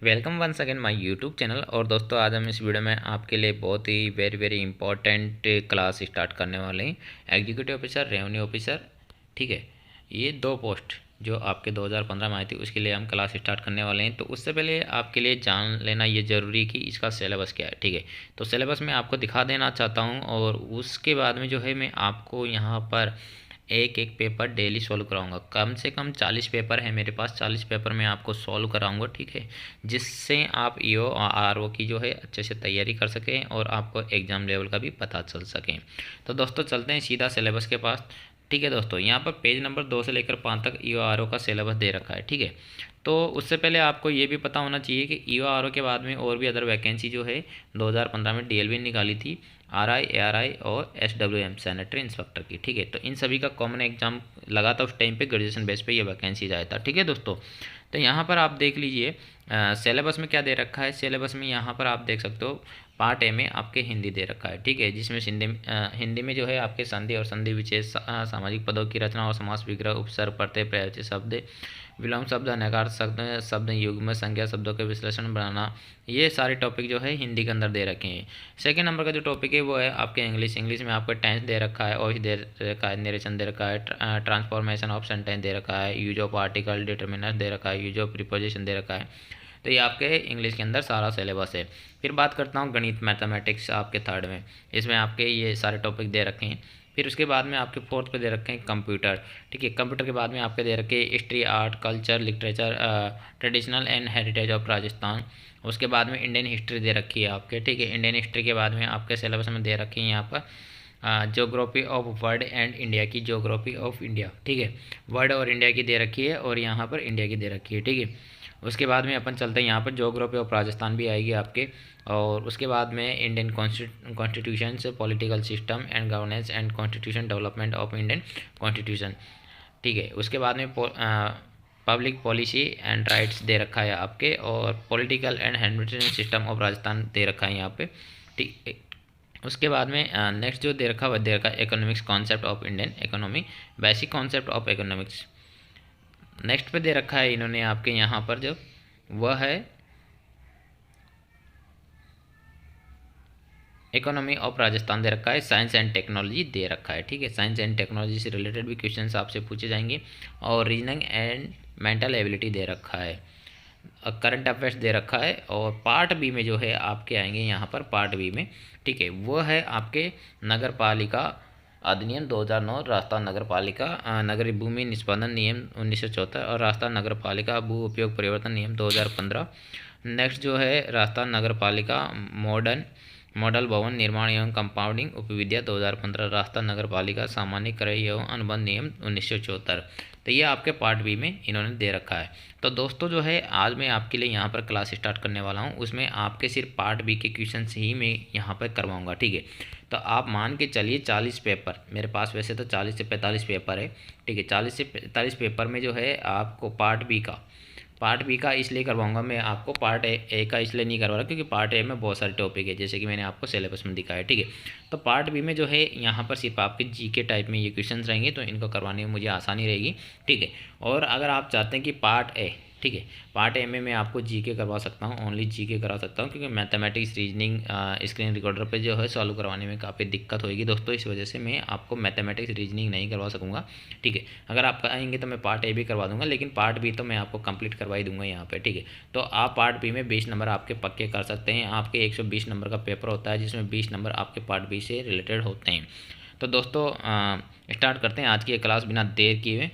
Welcome once again my YouTube channel. और दोस्तों, आज हम इस वीडियो में आपके लिए बहुत ही very very important class start करने वाले हैं। Executive officer, revenue officer. ठीक है, ये दो पोस्ट जो आपके 2015 में आई थी, उसके लिए हम क्लास स्टार्ट करने वाले हैं। तो उससे पहले आपके लिए जान लेना ये ज़रूरी है कि इसका सिलेबस क्या है। ठीक है, तो सिलेबस मैं आपको दिखा देना चाहता हूँ, और उसके बाद में जो है मैं आपको यहाँ पर एक एक पेपर डेली सॉल्व कराऊंगा। कम से कम 40 पेपर है मेरे पास, 40 पेपर मैं आपको सॉल्व कराऊंगा। ठीक है, जिससे आप ईओ और आरओ की जो है अच्छे से तैयारी कर सकें और आपको एग्ज़ाम लेवल का भी पता चल सकें। तो दोस्तों, चलते हैं सीधा सिलेबस के पास। ठीक है दोस्तों, यहाँ पर पेज नंबर 2 से लेकर 5 तक ईओ आरओ का सिलेबस दे रखा है। ठीक है, तो उससे पहले आपको ये भी पता होना चाहिए कि ईओ आरओ के बाद में और भी अदर वैकेंसी जो है 2015 में डीएलवी निकाली थी, आरआई, एआरआई और एसडब्ल्यूएम सैनिटरी इंस्पेक्टर की। ठीक है, तो इन सभी का कॉमन एग्जाम लगा था उस टाइम पे, ग्रेजुएशन बेस पे ये वैकेंसी आया था। ठीक है दोस्तों, तो यहाँ पर आप देख लीजिए सिलेबस में क्या दे रखा है। सिलेबस में यहाँ पर आप देख सकते हो, पार्ट ए में आपके हिंदी दे रखा है। ठीक है, जिसमें हिंदी में जो है आपके संधि और संधि विशेष, सामाजिक पदों की रचना और समास विग्रह, उपसर्ग, प्रत्यय, प्रत्यय शब्द, विलोम शब्द, अनकार शब्द, शब्द युग्म, संज्ञा शब्दों के विश्लेषण बनाना, ये सारे टॉपिक जो है हिंदी के अंदर दे रखे हैं। सेकेंड नंबर का जो टॉपिक है वो है आपके इंग्लिश में आपका टेंस दे रखा है, और दे रखा है, नरेशन दे रखा है, ट्रांसफॉर्मेशन ऑफ सेंटेंस दे रखा है, यूज ऑफ आर्टिकल, डिटर्मिनर दे रखा है, यूज ऑफ प्रीपोजिशन दे रखा है। तो ये आपके इंग्लिश के अंदर सारा सिलेबस है। फिर बात करता हूँ गणित, मैथमेटिक्स आपके थर्ड में, इसमें आपके ये सारे टॉपिक दे रखे हैं। फिर उसके बाद में आपके फोर्थ पे दे रखे हैं कंप्यूटर। ठीक है, कंप्यूटर के बाद में आपके दे रखे हैं history, art, culture, literature, traditional and heritage of Rajasthan. उसके बाद में इंडियन हिस्ट्री दे रखी है आपके। ठीक है, इंडियन हिस्ट्री के बाद में आपके सिलेबस में दे रखी है यहाँ पर geography of world and India की, ज्योग्राफी ऑफ इंडिया। ठीक है, वर्ल्ड और इंडिया की दे रखी है, और यहाँ पर इंडिया की दे रखी है। ठीक है, उसके बाद में अपन चलते हैं यहाँ पर ज्योग्राफी ऑफ राजस्थान भी आएगी आपके। और उसके बाद में इंडियन कॉन्स्टिट्यूशन से political system and governance and constitution development of Indian constitution. ठीक है, उसके बाद में पब्लिक पॉलिसी एंड राइट्स दे रखा है आपके, और political and administration system of Rajasthan दे रखा है यहाँ पे। ठीक है, उसके बाद में नेक्स्ट जो दे रखा है वह दे रखा है economics concept of Indian economy, basic concept of economics. Next पे दे रखा है इन्होंने आपके यहाँ पर जो वह है इकोनॉमी ऑफ राजस्थान दे रखा है, साइंस एंड टेक्नोलॉजी दे रखा है। ठीक है, साइंस एंड टेक्नोलॉजी से रिलेटेड भी क्वेश्चंस आपसे पूछे जाएंगे, और रीजनिंग एंड मेंटल एबिलिटी दे रखा है, करंट अफेयर्स दे रखा है। और पार्ट बी में जो है आपके आएंगे यहाँ पर, पार्ट बी में ठीक है वो है आपके नगर पालिका अधिनियम 2009, राजस्थान नगर पालिका नगरीय भूमि निष्पादन नियम 1974, और राजस्थान नगर पालिका भू उपयोग परिवर्तन नियम 2015। नेक्स्ट जो है राजस्थान नगर पालिका मॉडल भवन निर्माण एवं कंपाउंडिंग उपविद्या 2015, राजस्थान नगर पालिका सामान्य क्रय एवं अनुबंध नियम 1974। तो ये आपके पार्ट बी में इन्होंने दे रखा है। तो दोस्तों जो है, आज मैं आपके लिए यहाँ पर क्लास स्टार्ट करने वाला हूँ, उसमें आपके सिर्फ पार्ट बी के क्वेश्चन ही मैं यहाँ पर करवाऊँगा। ठीक है, तो आप मान के चलिए 40 पेपर मेरे पास, वैसे तो 40 से 45 पेपर है। ठीक है, 40 से 45 पेपर में जो है आपको पार्ट बी का इसलिए करवाऊंगा मैं आपको, पार्ट ए का इसलिए नहीं करवा रहा क्योंकि पार्ट ए में बहुत सारे टॉपिक है, जैसे कि मैंने आपको सिलेबस में दिखाया। ठीक है, तो पार्ट बी में जो है यहाँ पर सिर्फ आपके जीके टाइप में ये क्वेश्चंस रहेंगे, तो इनको करवाने में मुझे आसानी रहेगी। ठीक है, और अगर आप चाहते हैं कि पार्ट ए, ठीक है, पार्ट ए में मैं आपको जीके करवा सकता हूँ, ओनली जीके करा सकता हूँ, क्योंकि मैथमेटिक्स, रीजनिंग स्क्रीन रिकॉर्डर पे जो है सॉल्व करवाने में काफ़ी दिक्कत होगी दोस्तों, इस वजह से मैं आपको मैथमेटिक्स रीजनिंग नहीं करवा सकूँगा। ठीक है, अगर आप आएंगे तो मैं पार्ट ए भी करवा दूंगा, लेकिन पार्ट बी तो मैं आपको कंप्लीट करवा ही दूंगा यहाँ पे। ठीक है, तो आप पार्ट बी में 20 नंबर आपके पक्के कर सकते हैं। आपके 120 नंबर का पेपर होता है, जिसमें 20 नंबर आपके पार्ट बी से रिलेटेड होते हैं। तो दोस्तों स्टार्ट करते हैं आज की ये क्लास बिना देर किए।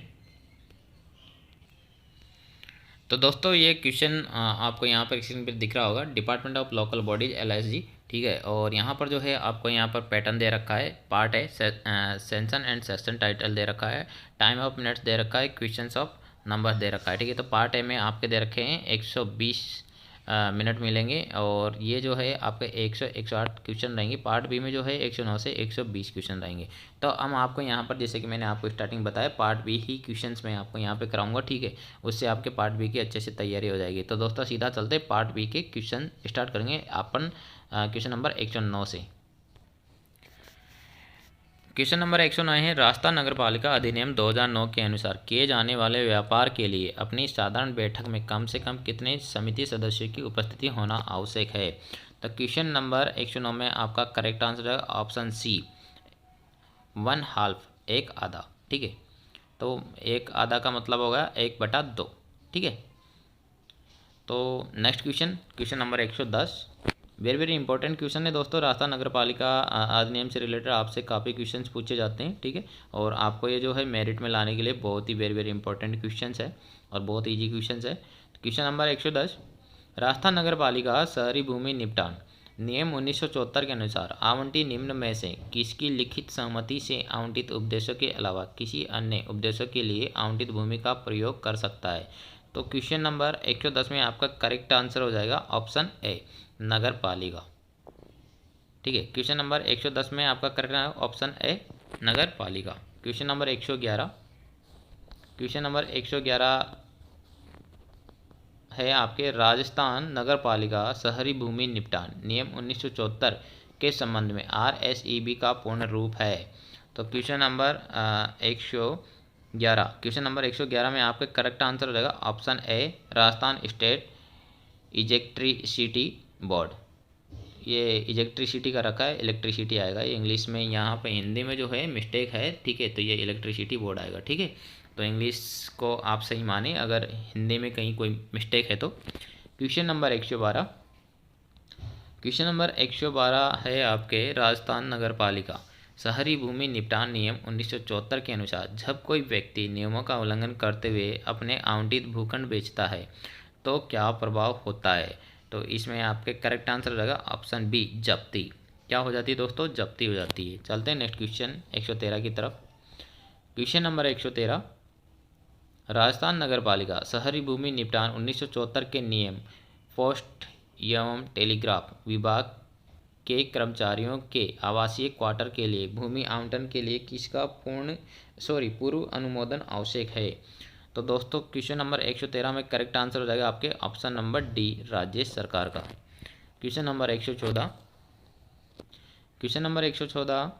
तो दोस्तों, ये क्वेश्चन आपको यहाँ पर स्क्रीन पर दिख रहा होगा, department of local bodies LSG। ठीक है, और यहाँ पर जो है आपको यहाँ पर पैटर्न दे रखा है, पार्ट है सेंसन एंड सेक्शन टाइटल दे रखा है, टाइम ऑफ मिनट्स दे रखा है, क्वेश्चंस ऑफ नंबर दे रखा है। ठीक है, तो पार्ट ए में आपके दे रखे हैं 120 मिनट मिलेंगे, और ये जो है आपके 108 क्वेश्चन रहेंगे। पार्ट बी में जो है 109 से 120 क्वेश्चन रहेंगे। तो हम आपको यहाँ पर, जैसे कि मैंने आपको स्टार्टिंग बताया, पार्ट बी ही क्वेश्चंस मैं आपको यहाँ पे कराऊंगा। ठीक है, उससे आपके पार्ट बी की अच्छे से तैयारी हो जाएगी। तो दोस्तों सीधा चलते पार्ट बी के क्वेश्चन स्टार्ट करेंगे अपन क्वेश्चन नंबर 109 से। क्वेश्चन नंबर 109 है, राजस्थान नगरपालिका अधिनियम 2009 के अनुसार किए जाने वाले व्यापार के लिए अपनी साधारण बैठक में कम से कम कितने समिति सदस्यों की उपस्थिति होना आवश्यक है। तो क्वेश्चन नंबर 109 में आपका करेक्ट आंसर है ऑप्शन सी, 1/2, एक आधा। ठीक है, तो एक आधा का मतलब होगा 1/2। ठीक है, तो next question number 110, very very important question है दोस्तों। राजस्थान नगर पालिका अधिनियम से रिलेटेड आपसे काफ़ी क्वेश्चंस पूछे जाते हैं। ठीक है, और आपको ये जो है मेरिट में लाने के लिए बहुत ही वेरी वेरी इंपॉर्टेंट क्वेश्चंस है और बहुत ईजी क्वेश्चंस है। क्वेश्चन नंबर 110, राजस्थान नगर पालिका शहरी भूमि निपटान नियम 1974 के अनुसार आवंटित निम्न में से किसकी लिखित सहमति से आवंटित उपदेशों के अलावा किसी अन्य उपदेशों के लिए आवंटित भूमि का प्रयोग कर सकता है। तो क्वेश्चन नंबर 110 में आपका करेक्ट आंसर हो जाएगा ऑप्शन ए, नगर पालिका। ठीक है, क्वेश्चन नंबर 110 में आपका करेक्ट ऑप्शन ए, नगर पालिका। क्वेश्चन नंबर 111, क्वेश्चन नंबर 111 है आपके राजस्थान नगर पालिका शहरी भूमि निपटान नियम 1974 के संबंध में RSEB का पूर्ण रूप है। तो क्वेश्चन नंबर 111, क्वेश्चन नंबर 111 में आपका करेक्ट आंसर हो जाएगा option A, Rajasthan state electricity board. ये इलेक्ट्रिसिटी का रखा है, इलेक्ट्रिसिटी आएगा ये इंग्लिश में, यहाँ पे हिंदी में जो है मिस्टेक है। ठीक है, तो ये इलेक्ट्रिसिटी बोर्ड आएगा। ठीक है, तो इंग्लिश को आप सही माने, अगर हिंदी में कहीं कोई मिस्टेक है तो। क्वेश्चन नंबर 112, क्वेश्चन नंबर 112 है आपके राजस्थान नगर पालिका शहरी भूमि निपटान नियम 1974 के अनुसार जब कोई व्यक्ति नियमों का उल्लंघन करते हुए अपने आवंटित भूखंड बेचता है तो क्या प्रभाव होता है। तो इसमें आपके करेक्ट आंसर हो जाएगा ऑप्शन बी, जब्ती। क्या हो जाती है दोस्तों, जब्ती हो जाती है। चलते हैं नेक्स्ट क्वेश्चन 113 की तरफ। क्वेश्चन नंबर 113, राजस्थान नगर पालिका शहरी भूमि निपटान 1974 के नियम पोस्ट एवं टेलीग्राफ विभाग के कर्मचारियों के आवासीय क्वार्टर के लिए भूमि आवंटन के लिए किसका पूर्व अनुमोदन आवश्यक है। तो दोस्तों क्वेश्चन नंबर 113 में करेक्ट आंसर हो जाएगा आपके ऑप्शन नंबर डी, राज्य सरकार का। Question number 114, question number 114,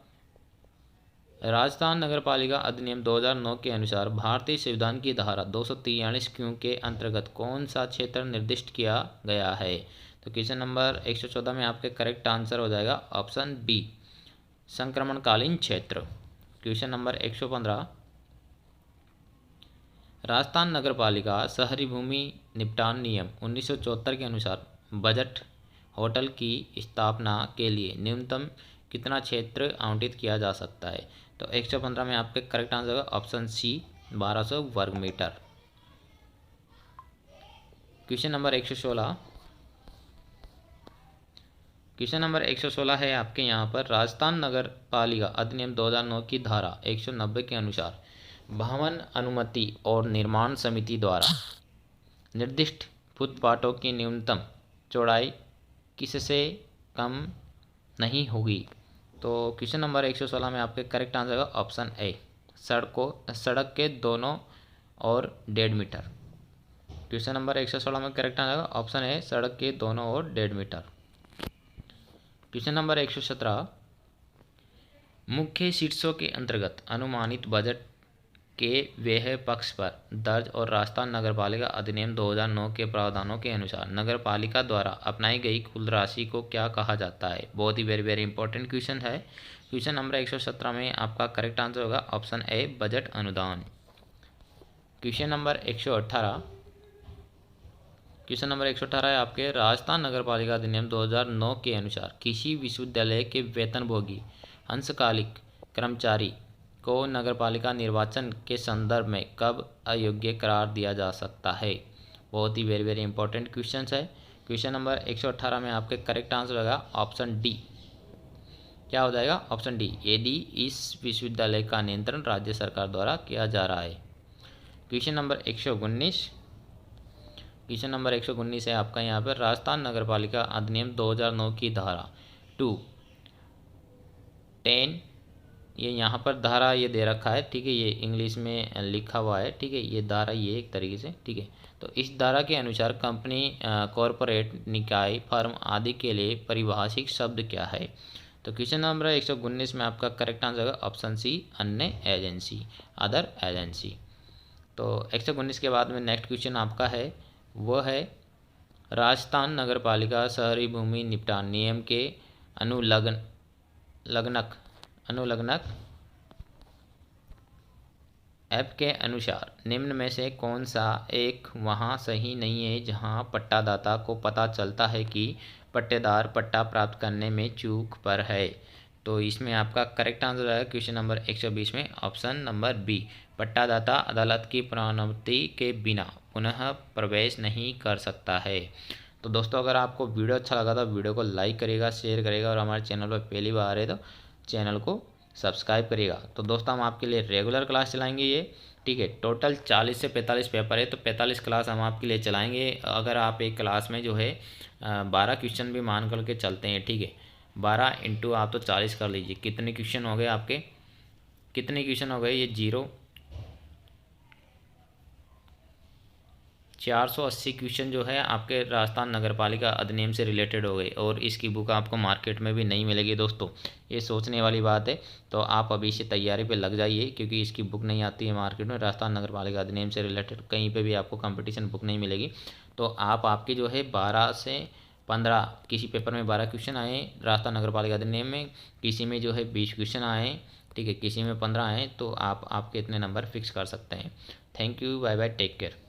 Rajasthan नगर पालिका अधिनियम 2009 के अनुसार भारतीय संविधान की धारा 243 क्यों के अंतर्गत कौन सा क्षेत्र निर्दिष्ट किया गया है। तो क्वेश्चन नंबर 114 में आपके करेक्ट आंसर हो जाएगा ऑप्शन बी, संक्रमणकालीन क्षेत्र। क्वेश्चन नंबर 115, राजस्थान नगर पालिका शहरी भूमि निपटान नियम 1974 के अनुसार बजट होटल की स्थापना के लिए न्यूनतम कितना क्षेत्र आवंटित किया जा सकता है। तो 115 में आपके करेक्ट आंसर होगा ऑप्शन सी, 1200 वर्ग metre. Question number 116, question number 116 है आपके यहाँ पर राजस्थान नगर पालिका अधिनियम 2009 की धारा 190 के अनुसार भवन अनुमति और निर्माण समिति द्वारा निर्दिष्ट फुटपाथों की न्यूनतम चौड़ाई किससे कम नहीं होगी। तो क्वेश्चन नंबर 116 में आपके करेक्ट आंसर होगा ऑप्शन ए, सड़क के दोनों और 1.5 मीटर। क्वेश्चन नंबर 116 में करेक्ट आंसर होगा ऑप्शन ए, सड़क के दोनों और 1.5 मीटर। क्वेश्चन नंबर 117, मुख्य शीर्षों के अंतर्गत अनुमानित बजट के व्यय पक्ष पर दर्ज और राजस्थान नगरपालिका अधिनियम 2009 के प्रावधानों के अनुसार नगरपालिका द्वारा अपनाई गई कुल राशि को क्या कहा जाता है। बहुत ही वेरी वेरी इंपॉर्टेंट क्वेश्चन है। क्वेश्चन नंबर 117 में आपका करेक्ट आंसर होगा ऑप्शन ए, बजट अनुदान। क्वेश्चन नंबर 118, क्वेश्चन नंबर 118 है आपके राजस्थान नगरपालिका अधिनियम 2009 के अनुसार किसी विश्वविद्यालय के वेतनभोगी अंशकालिक कर्मचारी को नगरपालिका निर्वाचन के संदर्भ में कब अयोग्य करार दिया जा सकता है। बहुत ही वेरी वेरी इंपॉर्टेंट क्वेश्चन है। क्वेश्चन नंबर 118 में आपके करेक्ट आंसर होगा ऑप्शन डी। क्या हो जाएगा ऑप्शन डी, यदि इस विश्वविद्यालय का नियंत्रण राज्य सरकार द्वारा किया जा रहा है। क्वेश्चन नंबर 119, क्वेश्चन नंबर 119 है आपका यहाँ पर राजस्थान नगरपालिका अधिनियम 2009 की धारा 210, ये यहाँ पर धारा ये दे रखा है। ठीक है, ये इंग्लिश में लिखा हुआ है। ठीक है, ये धारा ये एक तरीके से। ठीक है, तो इस धारा के अनुसार कंपनी, कॉरपोरेट, निकाय, फर्म आदि के लिए परिभाषिक शब्द क्या है। तो क्वेश्चन नंबर 119 में आपका करेक्ट आंसर होगा ऑप्शन सी, अन्य एजेंसी, अदर एजेंसी। तो 119 के बाद में नेक्स्ट क्वेश्चन आपका है, वो है राजस्थान नगर पालिका शहरी भूमि निपटान नियम के अनुलग्नक ऐप के अनुसार निम्न में से कौन सा एक वहाँ सही नहीं है जहाँ पट्टादाता को पता चलता है कि पट्टेदार पट्टा प्राप्त करने में चूक पर है। तो इसमें आपका करेक्ट आंसर है क्वेश्चन नंबर 120 में ऑप्शन नंबर बी, पट्टादाता अदालत की प्रानुमति के बिना पुनः प्रवेश नहीं कर सकता है। तो दोस्तों अगर आपको वीडियो अच्छा लगा तो वीडियो को लाइक करिएगा, शेयर करिएगा और हमारे चैनल पर पहली बार आ रहे तो चैनल को सब्सक्राइब करिएगा। तो दोस्तों हम आपके लिए रेगुलर क्लास चलाएंगे ये, ठीक है। टोटल 40 से 45 पेपर है, तो 45 क्लास हम आपके लिए चलाएंगे। अगर आप एक क्लास में जो है 12 क्वेश्चन भी मान करके चलते हैं, ठीक है, 12 इंटू आप तो 40 कर लीजिए, कितने क्वेश्चन हो गए आपके, कितने क्वेश्चन हो गए, ये 480 क्वेश्चन जो है आपके राजस्थान नगर पालिका अधिनियम से रिलेटेड हो गए। और इसकी बुक आपको मार्केट में भी नहीं मिलेगी दोस्तों, ये सोचने वाली बात है। तो आप अभी से तैयारी पे लग जाइए, क्योंकि इसकी बुक नहीं आती है मार्केट में। राजस्थान नगर पालिका अधिनियम से रिलेटेड कहीं पे भी आपको कंपटीशन बुक नहीं मिलेगी। तो आप आपकी जो है 12 से 15, किसी पेपर में 12 क्वेश्चन आए राजस्थान नगर पालिका अधिनियम में, किसी में जो है 20 क्वेश्चन आए, ठीक है, किसी में 15 आए, तो आप आपके इतने नंबर फिक्स कर सकते हैं। Thank you, bye bye, take care.